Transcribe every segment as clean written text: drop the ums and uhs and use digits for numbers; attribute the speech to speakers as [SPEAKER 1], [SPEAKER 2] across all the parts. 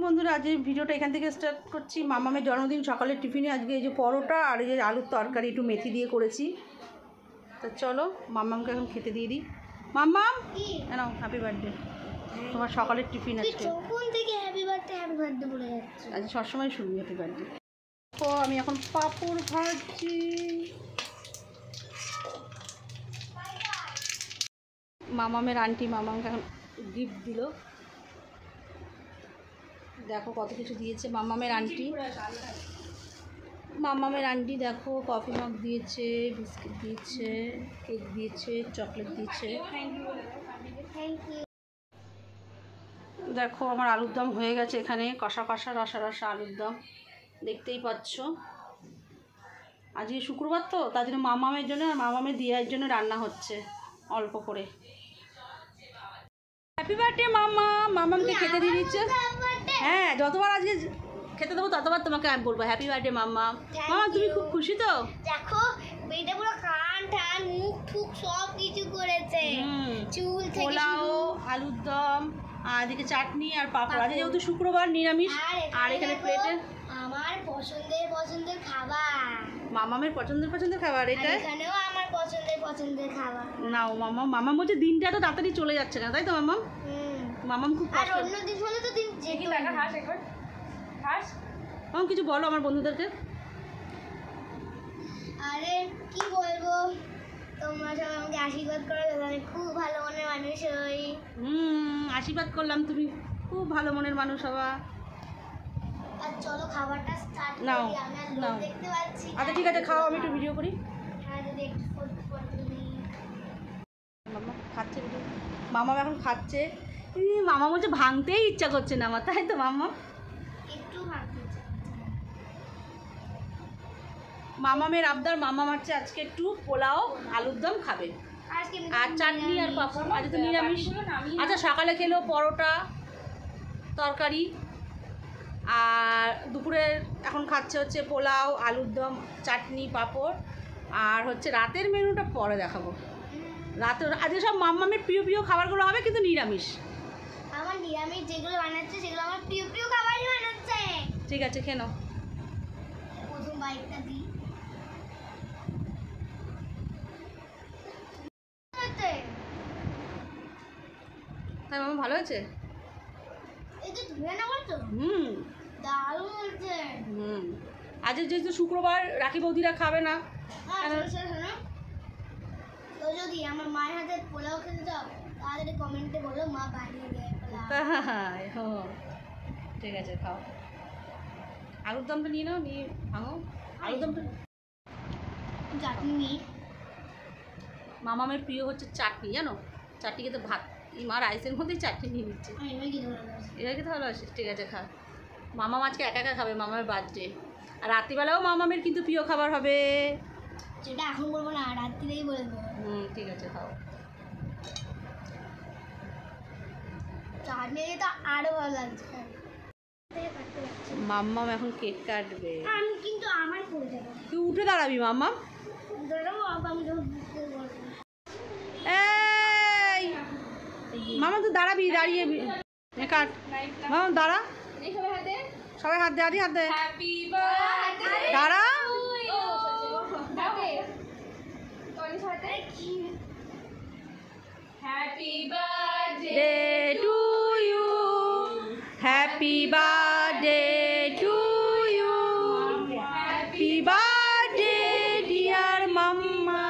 [SPEAKER 1] বন্ধুরা, আজ এই ভিডিওটা এখান থেকে স্টার্ট করছি। মামামের জন্মদিন, সকালের টিফিনে আজকে এই যে পরোটা আর এই যে আলুর তরকারি একটু মেথি দিয়ে করেছি। তো চলো মামামকে এখন খেতে দিয়ে দিই। মামাম নাও, হ্যাপি বার্থডে। তোমার সকালের টিফিন আজকে আজ সবসময় শুনবি হ্যাপি বার্থডে। তো আমি এখন পাঁপড় ভাজছি। মামামের আন্টি মামামকে এখন গিফট দিল। দেখো কত কিছু দিয়েছে মামামের আন্টি দেখো কফি মগ দিয়েছে, বিস্কিট দিয়েছে, কেক দিয়েছে, চকলেট দিয়েছে। দেখো আমার আলুর দম হয়ে গেছে, এখানে কষা কষা রসা রসা আলুর দম দেখতেই পাচ্ছ। আজকে শুক্রবার তো, তার জন্য মামামের জন্য আর মামামের দিয়ার জন্য রান্না হচ্ছে অল্প করে। হ্যাপি বার্থডে মামা। মামামকে খেতে দিয়ে দিচ্ছে। হ্যাঁ, যতবার আজকে খেতে দেবো ততবার তোমাকে আমি বলবো হ্যাপি বার্থডে মামা। মামা তুমি খুব খুশি তো?
[SPEAKER 2] দেখো বেটা পুরো কান টান মুখ ঠুক সব কিছু করেছে, চুল থেকে
[SPEAKER 1] পোলাও, আলুর দম, আর এদিকে চাটনি আর পাঁপড়। আজকে যেহেতু শুক্রবার নিরামিষ। আর এখানে প্লেটে
[SPEAKER 2] আমার পছন্দের খাবার,
[SPEAKER 1] মামামের পছন্দের খাবার এটা।
[SPEAKER 2] এখানেও আমার পছন্দের খাবার।
[SPEAKER 1] নাও মামাম। মামাম বলছে দিনটা তো তাড়াতাড়ি চলে যাচ্ছে না, তাই তো মামাম? মামাম খুব
[SPEAKER 2] আর অন্য দিন হলে তো দিন যেতে লাগা।
[SPEAKER 1] মামাম কিছু বলো আমার বন্ধুদেরকে।
[SPEAKER 2] আরে কি বলবো, তোমরা সবাই আমাকে আশীর্বাদ করো, আমি খুব ভালো মনের মানুষ হই।
[SPEAKER 1] আশীর্বাদ করলাম, তুমি খুব ভালো মনের মানুষ হবা।
[SPEAKER 2] আর চলো খাবারটা স্টার্ট করি।
[SPEAKER 1] নাও
[SPEAKER 2] আমি আর
[SPEAKER 1] নাও।
[SPEAKER 2] দেখতে পাচ্ছি।
[SPEAKER 1] আচ্ছা ঠিক আছে, খাও, আমি একটু ভিডিও করি।
[SPEAKER 2] হ্যাঁ, যদি একটু ফটো দিই।
[SPEAKER 1] মামা খাচ্ছে, মামা এখন খাচ্ছে। মামা বলছে ভাঙতেই ইচ্ছা করছে না আমার, তাই তো মামা?
[SPEAKER 2] একটু ভাবতে চাই।
[SPEAKER 1] মামামের আবদার, মামা মারছে আজকে একটু পোলাও আলুর দম খাবে আর চাটনি আর পাঁপড়। আজ তো নিরামিষ। আচ্ছা সকালে খেলো পরোটা তরকারি, আর দুপুরে এখন খাচ্ছে হচ্ছে পোলাও আলুর দম চাটনি পাঁপড়। আর হচ্ছে রাতের মেনুটা পরে দেখাবো। রাতে আজকে সব মামামের প্রিয় খাবারগুলো হবে, কিন্তু নিরামিষ।
[SPEAKER 2] আমার নিরামিষ যেগুলো বানাচ্ছে সেগুলো আমার প্রিয় খাবারই বানাচ্ছে।
[SPEAKER 1] ঠিক আছে, খেয়ে নাও।
[SPEAKER 2] প্রথম বাইকটা দিই।
[SPEAKER 1] তাই মামা ভালো হয়েছে?
[SPEAKER 2] এই যে ধুয়ে না বলছো, দারুণ হয়েছে।
[SPEAKER 1] আজ যেহেতু শুক্রবার, রাখি বৌদিরা খাবে না।
[SPEAKER 2] শোনো, তো যদি আমার মায়ের হাতে পোলাও খেতে চাও তাহলে কমেন্টে বলো, মা বানিয়ে দেয় পোলাও।
[SPEAKER 1] ঠিক আছে, খাও। আলুর দমটা নিয়ে নাও, নিয়ে ভাঙো আলুর দমটা।
[SPEAKER 2] চাটনি
[SPEAKER 1] মামামের প্রিয় হচ্ছে চাটনি, জানো? চাটনি খেতে ভাত, এই মা রাইসের মধ্যেই চাটনি নিয়ে নিচ্ছে। এবার খেতে ভালোবাসিস? ঠিক আছে, খা। মামাম আজকে একা খাবে, মামামের বার্থডে। আর রাত্রিবেলাও মামামের কিন্তু প্রিয় খাবার হবে।
[SPEAKER 2] সেটা এখন বলবো না, রাত্রিরেই বলবো।
[SPEAKER 1] ঠিক আছে, খাও।
[SPEAKER 2] চাটনি তো আরো ভালো লাগছে।
[SPEAKER 1] মাম্মাম এখন কেক কাটবে।
[SPEAKER 2] আমি কিন্তু আমার করে দেবো।
[SPEAKER 1] তুই উঠে দাঁড়াবি মাম্মাম। এই মামা তুই দাঁড়াবি, দাঁড়িয়ে কাট। মামা দাঁড়া, সবাই হাত দে, হাত দে, দাঁড়া।
[SPEAKER 2] Happy birthday
[SPEAKER 1] Day to you, happy birthday to you, happy birthday dear mama,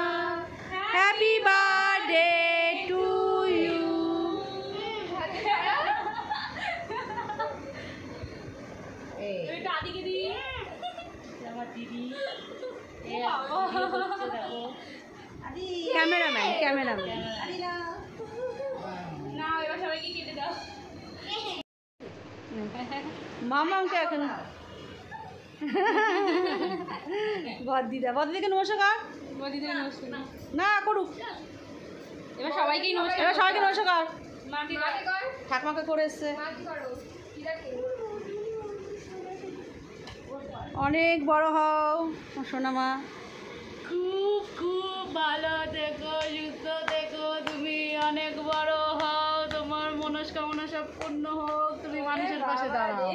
[SPEAKER 1] happy birthday to you. Cameraman মামাকে এখন বদিদিকে নমস্কার। না করুক, এবার সবাইকে নমস্কার। ঠাকুমাকে করে এসছে। অনেক বড় হও সোনামা, খুব ভালো দেখো, সুস্থ দেখো, তুমি অনেক বড় হও, তোমার মনস্কামনা সব পূর্ণ হোক, তুমি মানুষের পাশে দাঁড়াও।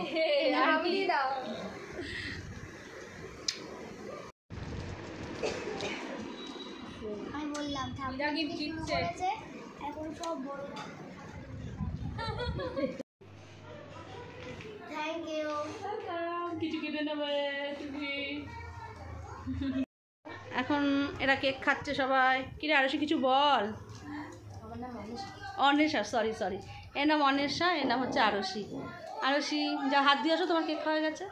[SPEAKER 2] আমি বললাম
[SPEAKER 1] যা gift দিচ্ছে।
[SPEAKER 2] এখন সব বড় থ্যাংক ইউ।
[SPEAKER 1] কিছু কেটে নেবে তুমি। এখন এরা কেক খাচ্ছে সবাই। কিরে আরো কিছু বল। অন্বেষা, সরি সরি, এর নাম অন্বেষা, এর নাম হচ্ছে আরশি। আরশি যা হাত দিয়ে আসো, তোমার কেক খাওয়া গেছে।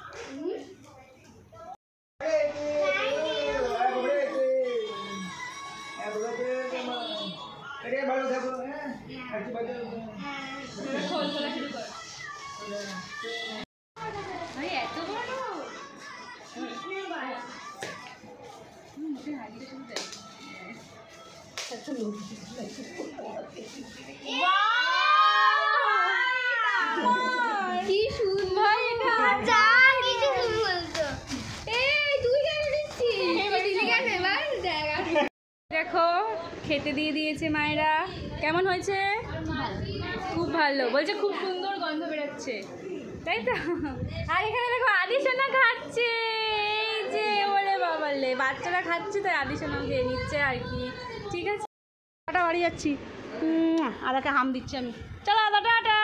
[SPEAKER 1] এত বড়
[SPEAKER 2] কি সুন্দর এটা। যা কিছু বলছো। এই তুই কেন দিচ্ছিস? দিদি কেন এবার দেখা।
[SPEAKER 1] দেখো খেতে দিয়ে দিয়েছে মায়েরা। কেমন হয়েছে? খুব ভালো বলছে, খুব সুন্দর গন্ধ বেরোচ্ছে, তাই তো? আর এখানে দেখো আদিসোনা খাচ্ছে। এই যে ওরে বাবালে, বাচ্চারা খাচ্ছে তাই আদিসোনা খেয়ে নিচ্ছে আর কি। ঠিক আছে, টাটা, বাড়ি যাচ্ছি। আর একে হাম দিচ্ছি আমি। চলো টাটা।